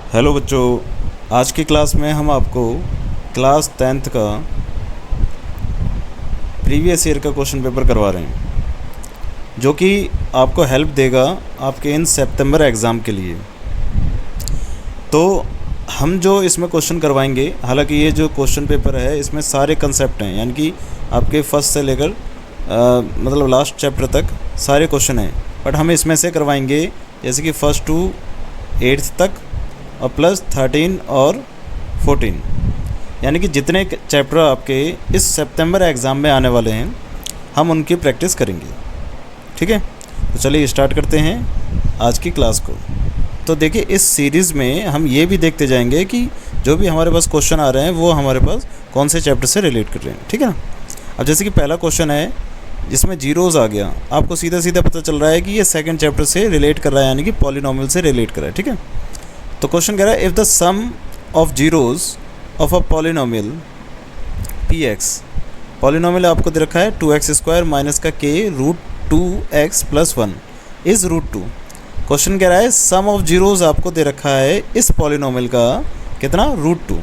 Hello बच्चों, आज की क्लास में हम आपको क्लास 10th का प्रीवियस ईयर का क्वेश्चन पेपर करवा रहे हैं, जो कि आपको हेल्प देगा आपके इन सितंबर एग्ज़ाम के लिए। तो हम जो इसमें क्वेश्चन करवाएंगे, हालांकि ये जो क्वेश्चन पेपर है इसमें सारे कंसेप्ट हैं, यानी कि आपके फर्स्ट से लेकर मतलब लास्ट चैप्टर तक सारे क्वेश्चन हैं, बट हम इसमें से करवाएंगे जैसे कि फर्स्ट टू 8th तक और प्लस 13 और 14, यानी कि जितने चैप्टर आपके इस सितंबर एग्ज़ाम में आने वाले हैं हम उनकी प्रैक्टिस करेंगे। ठीक है, तो चलिए स्टार्ट करते हैं आज की क्लास को। तो देखिए, इस सीरीज़ में हम ये भी देखते जाएंगे कि जो भी हमारे पास क्वेश्चन आ रहे हैं वो हमारे पास कौन से चैप्टर से रिलेट कर रहे हैं। ठीक है ना। अब जैसे कि पहला क्वेश्चन है जिसमें जीरोज़ आ गया, आपको सीधा सीधा पता चल रहा है कि ये सेकंड चैप्टर से रिलेट कर रहा है, यानी कि पॉलिनोमियल से रिलेट कर रहा है। ठीक है, तो क्वेश्चन कह रहा है if the sum of zeroes of a polynomial P X, polynomial आपको दे रखा है 2x² माइनस का k root 2x plus 1 is root 2। Question कह रहा है सम ऑफ जीरोज़ आपको दे रखा है इस पॉलिनोमियल का कितना, रूट 2।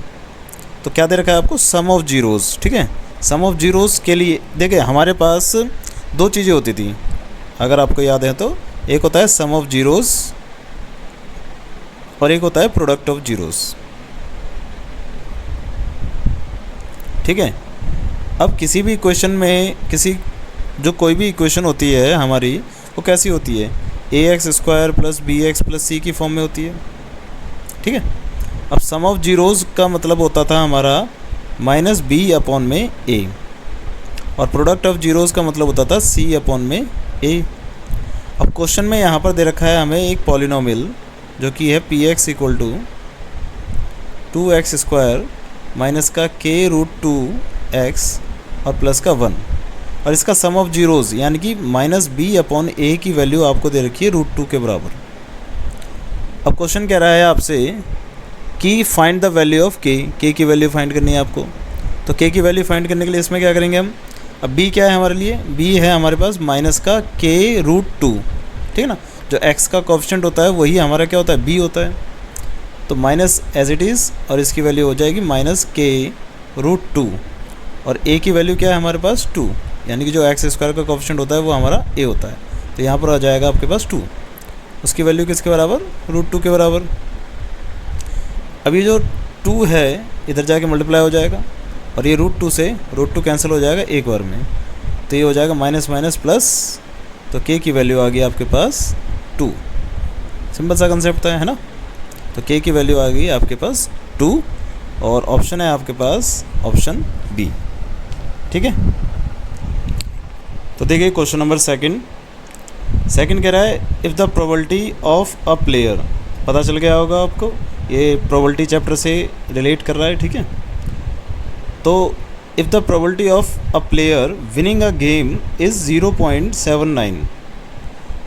तो क्या दे रखा है आपको, सम ऑफ जीरोज़। ठीक है, सम ऑफ जीरोज़ के लिए देखिए हमारे पास दो चीज़ें होती थी, अगर आपको याद है तो। एक होता है सम ऑफ जीरोज़ और एक होता है प्रोडक्ट ऑफ जीरोज़। ठीक है, अब किसी भी इक्वेशन में कोई भी इक्वेशन होती है हमारी, वो कैसी होती है, ax² plus bx plus c की फॉर्म में होती है। ठीक है, अब सम ऑफ जीरोज़ का मतलब होता था हमारा माइनस b अपॉन में a, और प्रोडक्ट ऑफ जीरोज़ का मतलब होता था c अपॉन में a। अब क्वेश्चन में यहाँ पर दे रखा है हमें एक पॉलिनोमियल जो कि है px equal to 2x² minus का k रूट 2x और प्लस का 1, और इसका सम ऑफ जीरोज़ यानी कि माइनस b अपॉन a की वैल्यू आपको दे रखी है रूट 2 के बराबर। अब क्वेश्चन कह रहा है आपसे कि find the value of k की वैल्यू फाइंड करनी है आपको। तो k की वैल्यू फाइंड करने के लिए इसमें क्या करेंगे हम, अब b क्या है हमारे लिए, b है हमारे पास माइनस का k रूट 2। ठीक है ना, जो x का कोएफिशिएंट होता है वही हमारा क्या होता है, b होता है। तो माइनस एज इट इज़, और इसकी वैल्यू हो जाएगी माइनस k रूट 2, और a की वैल्यू क्या है हमारे पास 2, यानी कि जो x² का कोएफिशिएंट होता है वो हमारा a होता है। तो यहाँ पर आ जाएगा आपके पास 2, उसकी वैल्यू किसके बराबर, रूट 2 के बराबर। अब ये जो 2 है इधर जाके मल्टीप्लाई हो जाएगा, और ये रूट 2 से रूट 2 कैंसिल हो जाएगा एक बार में, तो ये हो जाएगा माइनस माइनस प्लस, तो k की वैल्यू आ गई आपके पास 2। सिंपल सा कंसेप्ट है ना। तो k की वैल्यू आ गई आपके पास 2, और ऑप्शन है आपके पास ऑप्शन बी। ठीक है, तो देखिए क्वेश्चन नंबर सेकंड कह रहा है if the probability of a player, पता चल गया होगा आपको, ये प्रोबेबिलिटी चैप्टर से रिलेट कर रहा है। ठीक है, तो if the probability of a player winning a game is 0.79,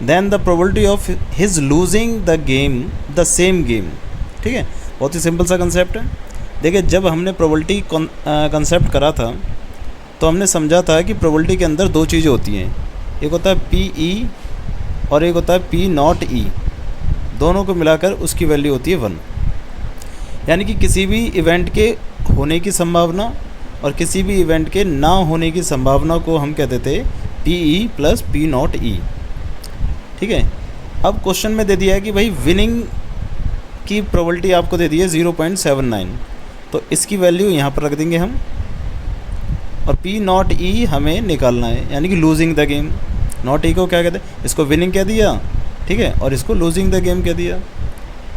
then the probability of his losing the game the same game. ठीक है, बहुत ही सिंपल सा कंसेप्ट है। देखिए, जब हमने प्रोबेबिलिटी कंसेप्ट करा था तो हमने समझा था कि प्रोबेबिलिटी के अंदर दो चीज़ें होती हैं, एक होता है PE और एक होता है P0E, दोनों को मिलाकर उसकी वैल्यू होती है 1। यानी कि किसी भी इवेंट के होने की संभावना और किसी भी इवेंट के ना होने की संभावना को हम कहते थे PE प्लस P0E। ठीक है, अब क्वेश्चन में दे दिया है कि भाई विनिंग की प्रोबेबिलिटी आपको दे दी है 0.79, तो इसकी वैल्यू यहाँ पर रख देंगे हम, और P0E हमें निकालना है, यानी कि लूजिंग द गेम। नॉट ई को क्या कहते हैं, इसको विनिंग कह दिया, ठीक है, और इसको लूजिंग द गेम कह दिया।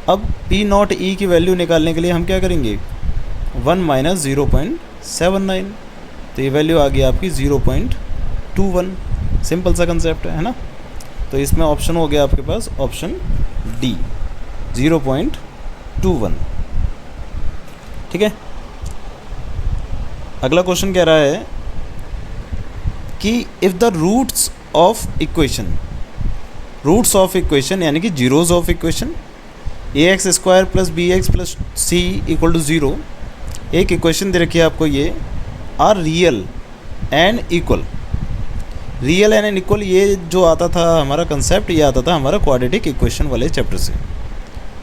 अब P0E की वैल्यू निकालने के लिए हम क्या करेंगे, 1 माइनस 0.79, तो ये वैल्यू आ गई आपकी 0.21। सिंपल सा कंसेप्ट है ना। तो इसमें ऑप्शन हो गया आपके पास ऑप्शन डी, 0.21। ठीक है, अगला क्वेश्चन कह रहा है कि if the roots of equation यानी कि zeroes of equation ax² plus bx plus c equal to 0, एक इक्वेशन दे रखी है आपको, ये आर रियल एंड इक्वल। ये जो आता था हमारा कंसेप्ट, ये आता था हमारा क्वाड्रेटिक इक्वेशन वाले चैप्टर से।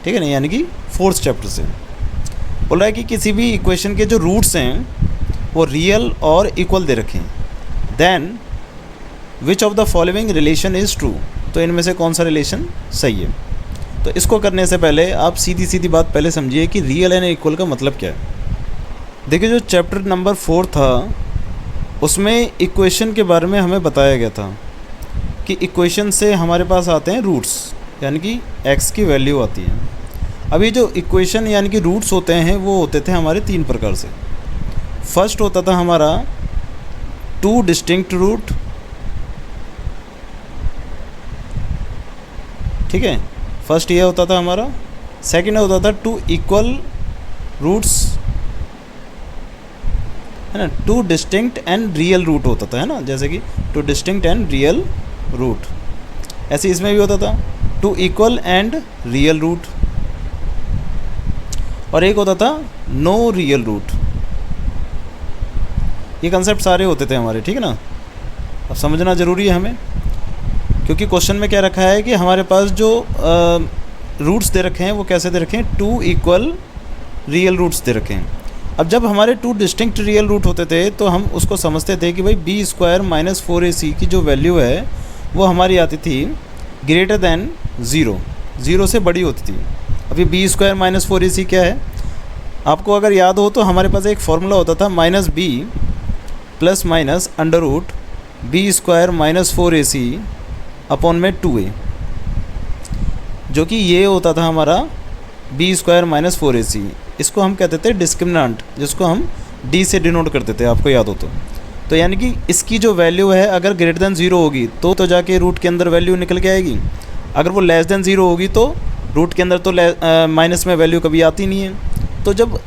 ठीक है ना, यानी कि 4th चैप्टर से। बोल रहा है कि किसी भी इक्वेशन के जो रूट्स हैं वो रियल और इक्वल दे रखें, then which of the following relation is true, तो इनमें से कौन सा रिलेशन सही है। तो इसको करने से पहले आप सीधी सीधी बात पहले समझिए कि रियल एंड इक्वल का मतलब क्या है। देखिए, जो चैप्टर नंबर 4 था उसमें इक्वेशन के बारे में हमें बताया गया था कि इक्वेशन से हमारे पास आते हैं रूट्स, यानी कि x की वैल्यू आती है। अभी जो इक्वेशन यानी कि रूट्स होते हैं वो होते थे हमारे 3 प्रकार से। फर्स्ट होता था हमारा 2 डिस्टिंक्ट रूट, ठीक है, फर्स्ट ये होता था हमारा। सेकंड होता था 2 इक्वल रूट्स, है ना, 2 डिस्टिंक्ट एंड रियल रूट होता था, है ना, जैसे कि 2 डिस्टिंक्ट एंड रियल रूट। ऐसे इसमें भी होता था 2 इक्वल एंड रियल रूट, और एक होता था नो रियल रूट। ये कंसेप्ट सारे होते थे हमारे, ठीक है ना। अब समझना ज़रूरी है हमें, क्योंकि क्वेश्चन में क्या रखा है कि हमारे पास जो रूट्स दे रखे हैं वो कैसे दे रखे हैं, 2 इक्वल रियल रूट्स दे रखे हैं। अब जब हमारे 2 डिस्टिंक्ट रियल रूट होते थे तो हम उसको समझते थे कि भाई बी स्क्वायर माइनस 4ac की जो वैल्यू है वो हमारी आती थी ग्रेटर दैन 0 से बड़ी होती थी। अभी बी स्क्वायर माइनस 4ac क्या है, आपको अगर याद हो तो हमारे पास एक फॉर्मूला होता था minus B plus minus under root B square minus 4ac upon में 2a, जो कि ये होता था हमारा बी स्क्वायर माइनस 4ac। इसको हम कहते थे डिस्क्रिमिनेंट, जिसको हम डी से डिनोट करते थे, आपको याद हो तो यानी कि इसकी जो वैल्यू है अगर ग्रेटर देन 0 होगी तो जाके रूट के अंदर वैल्यू निकल के आएगी। अगर वो लेस देन 0 होगी तो रूट के अंदर तो माइनस में वैल्यू कभी आती नहीं है। तो जब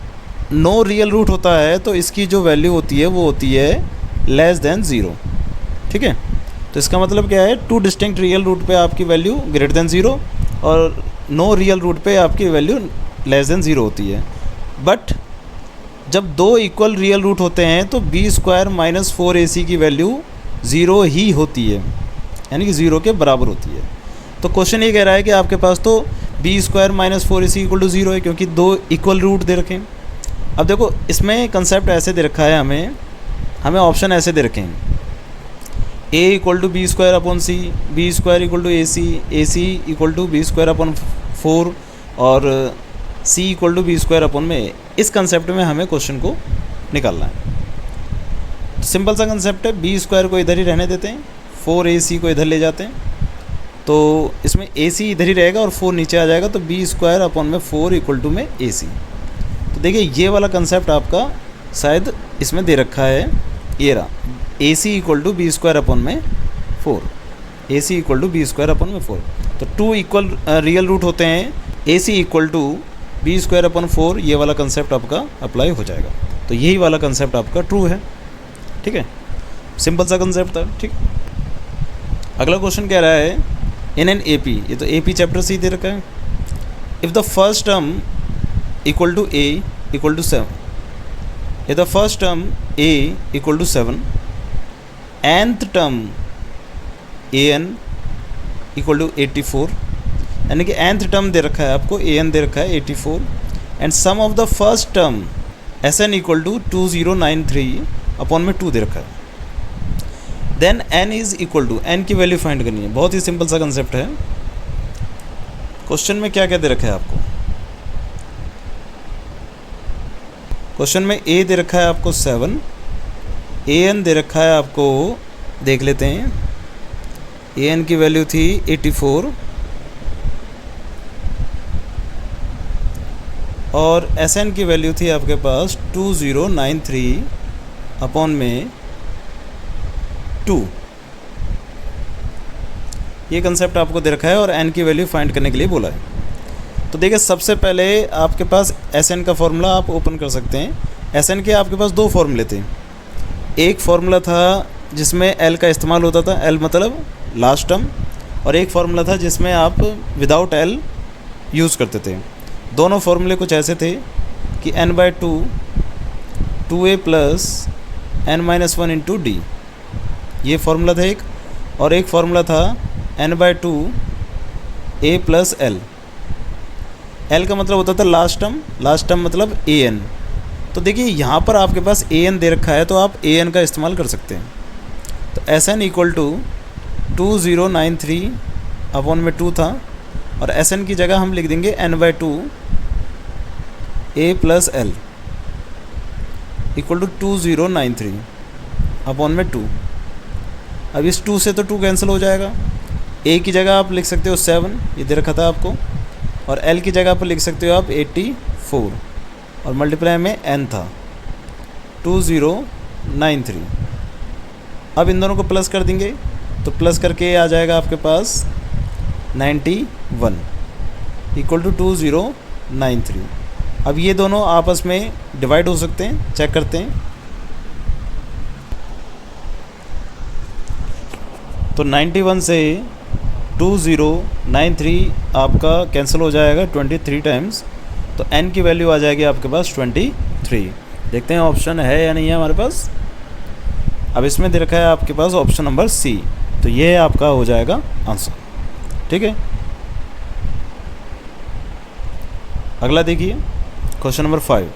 नो रियल रूट होता है तो इसकी जो वैल्यू होती है वो होती है लेस देन 0, ठीक है। तो इसका मतलब क्या है, 2 डिस्टिंक्ट रियल रूट पे आपकी वैल्यू ग्रेटर देन 0 और नो रियल रूट पे आपकी वैल्यू लेस देन 0 होती है। बट जब 2 इक्वल रियल रूट होते हैं तो बी स्क्वायर माइनस 4ac की वैल्यू 0 ही होती है, यानी कि 0 के बराबर होती है। तो क्वेश्चन ये कह रहा है कि आपके पास तो B square minus 4ac equal to 0 है, क्योंकि 2 इक्वल रूट दे रखे हैं। अब देखो इसमें कंसेप्ट ऐसे दे रखा है, हमें ऑप्शन ऐसे दे रखे हैं, a equal to B square upon C, B square equal to A C equal to B square upon 4 और c equal to B square upon में। इस कंसेप्ट में हमें क्वेश्चन को निकालना है। सिंपल सा कंसेप्ट है, बी स्क्वायर को इधर ही रहने देते हैं, 4ac को इधर ले जाते हैं, तो इसमें ac इधर ही रहेगा और 4 नीचे आ जाएगा, तो बी स्क्वायर अपॉन में 4 इक्वल टू में ac। तो देखिए ये वाला कंसेप्ट आपका शायद इसमें दे रखा है, ये रहा, ac equal to B square upon में 4, ac equal to B square upon में 4। तो 2 इक्वल रियल रूट होते हैं, ac equal to B square upon 4, ये वाला कंसेप्ट आपका अप्लाई हो जाएगा। तो यही वाला कंसेप्ट आपका ट्रू है, ठीक है, सिंपल सा कंसेप्ट था, ठीक। अगला क्वेश्चन कह रहा है इन एन AP, ये तो AP चैप्टर से ही दे रखा है। If the first term equal to a equal to 7, if the first term a equal to 7, nth term an equal to 84, यानी कि nth टर्म दे रखा है आपको, an दे रखा है 84, and sum of the first term sn equal to 2093 upon में 2 दे रखा है। Then n is equal to, n की वैल्यू फाइंड करनी है। बहुत ही सिंपल सा कंसेप्ट है। क्वेश्चन में क्या क्या दे रखा है आपको, क्वेश्चन में a दे रखा है आपको 7, an दे रखा है आपको, देख लेते हैं, an की वैल्यू थी 84 और Sn की वैल्यू थी आपके पास 2093 अपॉन में 2। ये कंसेप्ट आपको दे रखा है और n की वैल्यू फाइंड करने के लिए बोला है। तो देखिए सबसे पहले आपके पास Sn का फॉर्मूला आप ओपन कर सकते हैं। Sn के आपके पास 2 फॉर्मूले थे। एक फार्मूला था जिसमें L का इस्तेमाल होता था, L मतलब लास्ट टर्म, और एक फार्मूला था जिसमें आप विदाउट L यूज़ करते थे। दोनों फार्मूले कुछ ऐसे थे कि n/2 2a plus n-1 into D, ये फार्मूला था एक, और एक फार्मूला था n/2 a plus l। L का मतलब होता था लास्ट टर्म मतलब ए एन। तो देखिए यहाँ पर आपके पास ए एन दे रखा है तो आप ए एन का इस्तेमाल कर सकते हैं। तो S N equal to 2093 upon में 2 था, और एस एन की जगह हम लिख देंगे n/2 A plus L equal to 2093 upon में 2। अब इस 2 से तो 2 कैंसिल हो जाएगा। ए की जगह आप लिख सकते हो 7, ये दे रखा था आपको, और एल की जगह पर लिख सकते हो आप 84, और मल्टीप्लाई में n था 2093। अब इन दोनों को प्लस कर देंगे तो प्लस करके आ जाएगा आपके पास 91 इक्वल टू 2093। अब ये दोनों आपस में डिवाइड हो सकते हैं, चेक करते हैं। तो 91 से 2093 आपका कैंसिल हो जाएगा 23 टाइम्स, तो n की वैल्यू आ जाएगी आपके पास 23। देखते हैं ऑप्शन है या नहीं है हमारे पास। अब इसमें दे रखा है आपके पास ऑप्शन नंबर सी, तो ये आपका हो जाएगा आंसर। ठीक है, अगला देखिए question number 5।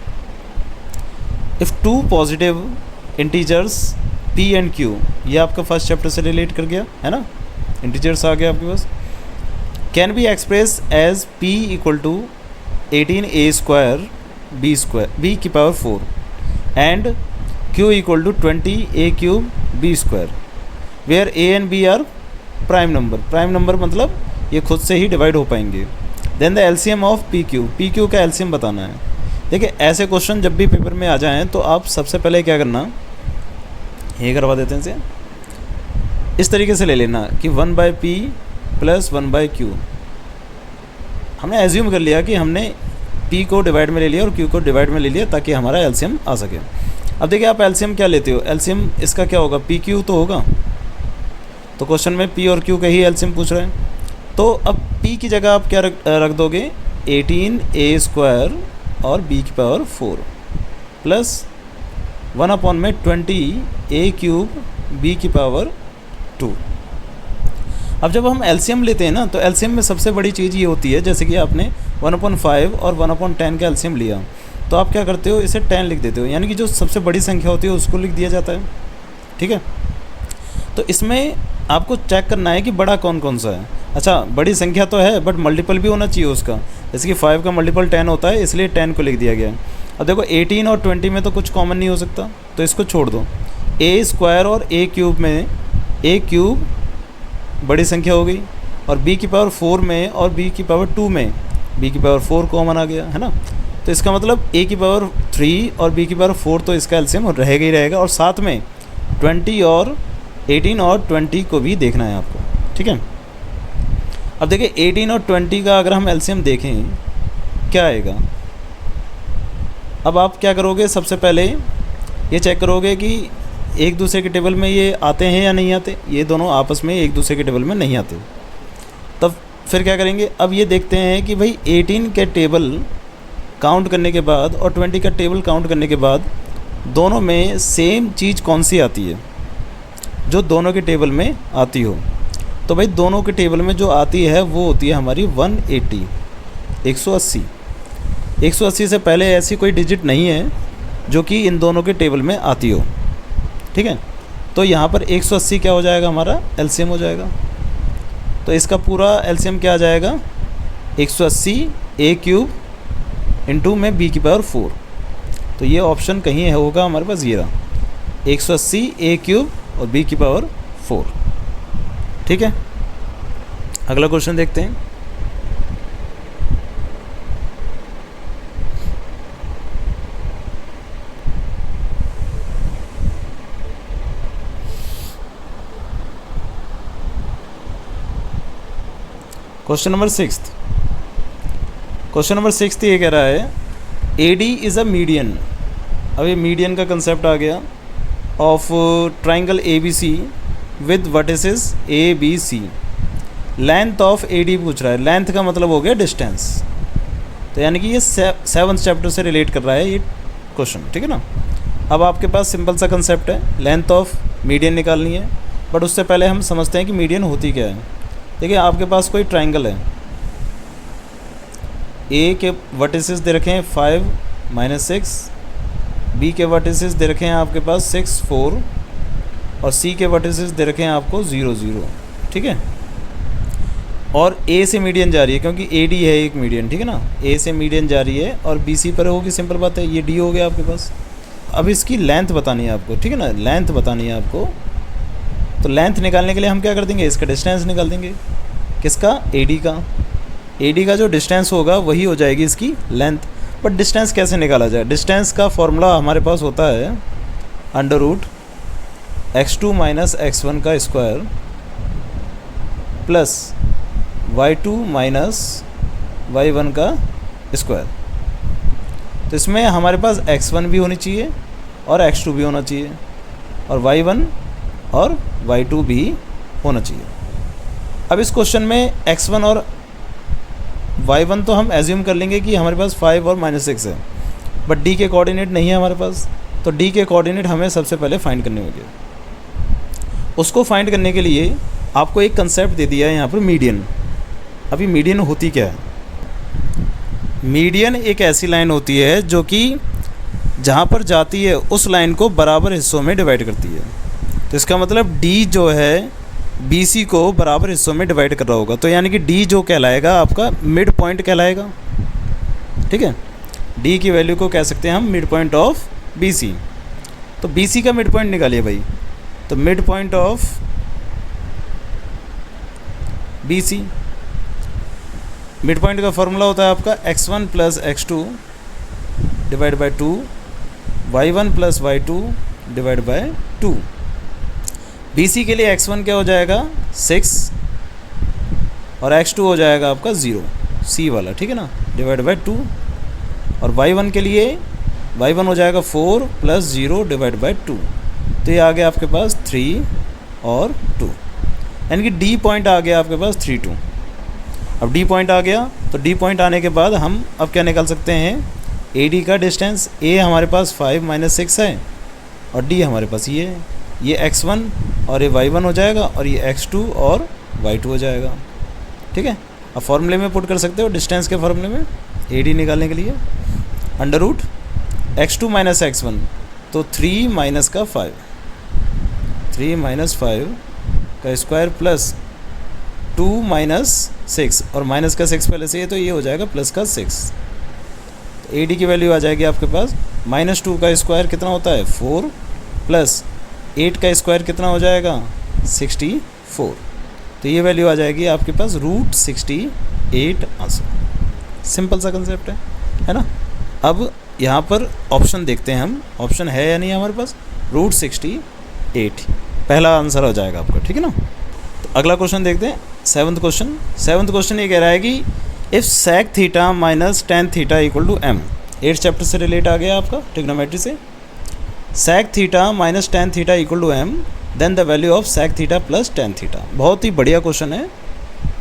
If 2 positive integers p and q, ये आपका फर्स्ट चैप्टर से रिलेट कर गया है ना, इंटीजर्स आ गया आपके पास, can be express as p equal to 18a² b⁴ and q equal to 20a³ b², where a and b are prime number मतलब ये खुद से ही डिवाइड हो पाएंगे। Then the LCM of P Q का एलसीएम बताना है। देखिए ऐसे क्वेश्चन जब भी पेपर में आ जाएं तो आप सबसे पहले क्या करना, ये करवा देते हैं इसे, इस तरीके से ले लेना कि 1/p प्लस 1/q। हमने एज्यूम कर लिया कि हमने p को डिवाइड में ले लिया और q को डिवाइड में ले लिया ताकि हमारा एलसीएम आ सके। अब देखिए आप एलसीएम क्या लेते हो, एलसीएम इसका क्या होगा, पी क्यू तो होगा। तो क्वेश्चन में p और q का ही एलसीएम पूछ रहे हैं, तो अब p की जगह आप क्या रख दोगे, 18a² और b⁴ प्लस 1 में 20a³ b⁴ अब जब हम एलसीएम लेते हैं ना तो एलसीएम में सबसे बड़ी चीज़ ये होती है, जैसे कि आपने 1/5 और 1/10 का एलसीएम लिया तो आप क्या करते हो, इसे 10 लिख देते हो, यानी कि जो सबसे बड़ी संख्या होती है उसको लिख दिया जाता है। ठीक है, तो इसमें आपको चेक करना है कि बड़ा कौन कौन सा है। अच्छा बड़ी संख्या तो है बट मल्टीपल भी होना चाहिए उसका, जैसे कि 5 का मल्टीपल 10 होता है, इसलिए 10 को लिख दिया गया है। अब देखो 18 और 20 में तो कुछ कॉमन नहीं हो सकता, तो इसको छोड़ दो। a² और a³ में a³ बड़ी संख्या हो गई, और b⁴ में और b⁴ में b⁴ कॉमन आ गया है ना, तो इसका मतलब a⁴ और b⁴ तो इसका एलसीएम रहेगा ही रहेगा, और साथ में 18 और 20 को भी देखना है आपको। ठीक है, अब देखिए 18 और 20 का अगर हम एलसीएम देखें क्या आएगा। अब आप क्या करोगे, सबसे पहले ये चेक करोगे कि एक दूसरे के टेबल में ये आते हैं या नहीं आते, ये दोनों आपस में एक दूसरे के टेबल में नहीं आते। तब फिर क्या करेंगे, अब ये देखते हैं कि भाई 18 के टेबल काउंट करने के बाद और 20 का टेबल काउंट करने के बाद दोनों में सेम चीज़ कौन सी आती है जो दोनों के टेबल में आती हो। तो भाई दोनों के टेबल में जो आती है वो होती है हमारी 180, 180 से पहले ऐसी कोई डिजिट नहीं है जो कि इन दोनों के टेबल में आती हो। ठीक है, तो यहाँ पर 180 क्या हो जाएगा, हमारा एलसीएम हो जाएगा। तो इसका पूरा एलसीएम क्या आ जाएगा, 180 a³ इंटू में b⁴। तो ये ऑप्शन कहीं होगा हमारे पास, ये रहा 180 a³ और b⁴। ठीक है, अगला क्वेश्चन देखते हैं। क्वेश्चन नंबर 6 ये कह रहा है AD इज़ अ मीडियन। अब ये मीडियन का कंसेप्ट आ गया of triangle ABC with vertices ABC। Length of AD पूछ रहा है, लेंथ का मतलब हो गया डिस्टेंस, तो यानी कि ये 7th चैप्टर से रिलेट कर रहा है ये क्वेश्चन। ठीक है ना, अब आपके पास सिंपल सा कंसेप्ट है, लेंथ ऑफ मीडियन निकालनी है, बट उससे पहले हम समझते हैं कि मीडियन होती क्या है। देखिए आपके पास कोई ट्राइंगल है, ए के वर्टिसेस दे रखे हैं 5 -6, बी के वर्टिसेस दे रखे हैं आपके पास 6 4 और सी के वर्टिसेस दे रखे हैं आपको 0 0, ठीक है। और ए से मीडियन जा रही है क्योंकि ए डी है एक मीडियन, ठीक है ना। ए से मीडियन जा रही है और बी सी पर होगी, सिंपल बात है, ये डी हो गया आपके पास। अब इसकी लेंथ बतानी है आपको, ठीक है ना, लेंथ बतानी है आपको। तो लेंथ निकालने के लिए हम क्या कर देंगे, इसका डिस्टेंस निकाल देंगे। किसका, ए डी का। ए डी का जो डिस्टेंस होगा वही हो जाएगी इसकी लेंथ। बट डिस्टेंस कैसे निकाला जाए, डिस्टेंस का फॉर्मूला हमारे पास होता है √x2 - x1 का स्क्वायर प्लस y2 - y1 का स्क्वायर। तो इसमें हमारे पास x1 भी होनी चाहिए और x2 भी होना चाहिए और y1 और y2 भी होना चाहिए। अब इस क्वेश्चन में x1 और y1 तो हम एज्यूम कर लेंगे कि हमारे पास 5 और -6 है, बट d के कोऑर्डिनेट नहीं है हमारे पास। तो d के कोऑर्डिनेट हमें सबसे पहले फाइंड करने होंगे। उसको फाइंड करने के लिए आपको एक कंसेप्ट दे दिया है यहाँ पर, मीडियन। अभी मीडियन होती क्या है, मीडियन एक ऐसी लाइन होती है जो कि जहाँ पर जाती है उस लाइन को बराबर हिस्सों में डिवाइड करती है। तो इसका मतलब D जो है BC को बराबर हिस्सों में डिवाइड कर रहा होगा, तो यानी कि D जो कहलाएगा आपका मिड पॉइंट कहलाएगा, ठीक है। D की वैल्यू को कह सकते हैं हम मिड पॉइंट ऑफ BC। तो BC का मिड पॉइंट निकालिए भाई। तो mid point of BC, mid point का फॉर्मूला होता है आपका x1 + x2 divide by 2, y1 + y2 divide by 2। BC के लिए x1 क्या हो जाएगा 6 और x2 हो जाएगा आपका 0, C वाला, ठीक है ना, डिवाइड बाई 2। और y1 के लिए y1 हो जाएगा 4 + 0 डिवाइड बाई 2। तो ये आ गया आपके पास 3 और 2, यानी कि D पॉइंट आ गया आपके पास 3 2। अब D पॉइंट आ गया, तो D पॉइंट आने के बाद हम अब क्या निकाल सकते हैं, AD का डिस्टेंस। A हमारे पास 5 -6 है और D हमारे पास ये है, ये x1 और ये y1 हो जाएगा और ये x2 और y2 हो जाएगा, ठीक है। अब फॉर्मूले में पुट कर सकते हो, डिस्टेंस के फॉर्मूले में AD निकालने के लिए √x2 - x1, तो 3 - का 5, 3 - 5 का स्क्वायर प्लस 2 - 6 और माइनस का 6 पहले से है, तो ये हो जाएगा प्लस का 6। तो AD की वैल्यू आ जाएगी आपके पास -2 का स्क्वायर कितना होता है 4 प्लस 8 का स्क्वायर कितना हो जाएगा 64। तो ये वैल्यू आ जाएगी आपके पास √68 आंसर। सिंपल सा कंसेप्ट है ना। अब यहाँ पर ऑप्शन देखते हैं हम, ऑप्शन है या नहीं हमारे पास, √68 पहला आंसर हो जाएगा आपका, ठीक है ना। तो अगला क्वेश्चन देखते हैं, 7th क्वेश्चन। 7th क्वेश्चन ये कह रहा है कि if sec θ - tan θ = m। 8th chapter से रिलेट आ गया आपका ट्रिग्नोमेट्री से। sec θ - tan θ = m, then the value of sec θ + tan θ। बहुत ही बढ़िया क्वेश्चन है,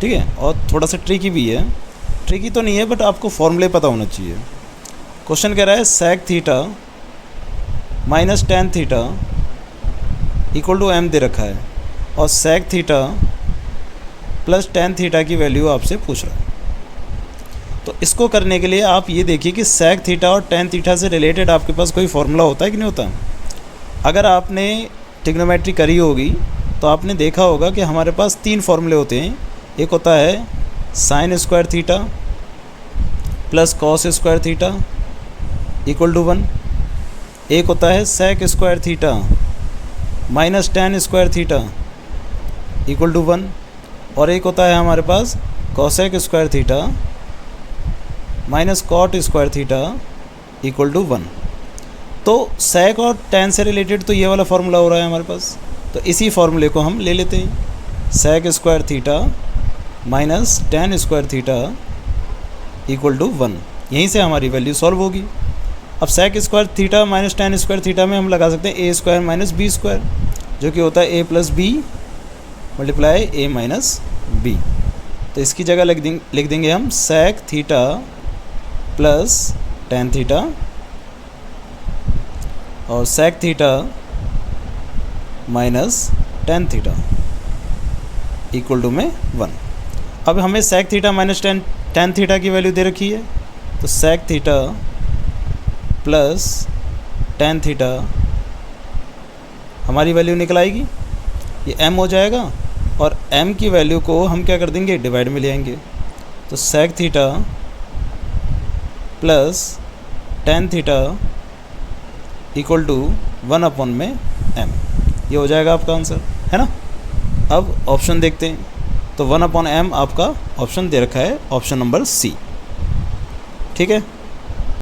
ठीक है, और थोड़ा सा ट्रिकी भी है। ट्रिकी तो नहीं है बट आपको फॉर्मूले पता होना चाहिए। क्वेश्चन कह रहा है sec θ - tan θ = m दे रखा है और sec θ + tan θ की वैल्यू आपसे पूछ रहा है। तो इसको करने के लिए आप ये देखिए कि sec θ और tan θ से रिलेटेड आपके पास कोई फार्मूला होता है कि नहीं होता। अगर आपने ट्रिग्नोमेट्री करी होगी तो आपने देखा होगा कि हमारे पास 3 फार्मूले होते हैं। एक होता है sin² θ + cos² θ = 1, एक होता है sec² θ - tan² θ = 1, और एक होता है हमारे पास cosec² θ - cot² θ = 1। तो sec और tan से रिलेटेड तो ये वाला फार्मूला हो रहा है हमारे पास, तो इसी फार्मूले को हम ले लेते हैं। sec² θ - tan² θ = 1, यहीं से हमारी वैल्यू सॉल्व होगी। अब sec² θ - tan² θ में हम लगा सकते हैं a² - b², जो कि होता है a + b × a - b। तो इसकी जगह लिख देंगे हम sec θ + tan θ और sec θ - tan θ = 1। अब हमें sec θ - tan θ की वैल्यू दे रखी है, तो sec theta plus tan theta हमारी वैल्यू निकल आएगी, ये m हो जाएगा और m की वैल्यू को हम क्या कर देंगे, डिवाइड में ले आएंगे। तो sec theta plus tan theta equal to 1 में m, ये हो जाएगा आपका आंसर, है ना। अब ऑप्शन देखते हैं, तो 1/m आपका ऑप्शन दे रखा है, ऑप्शन नंबर सी। ठीक है।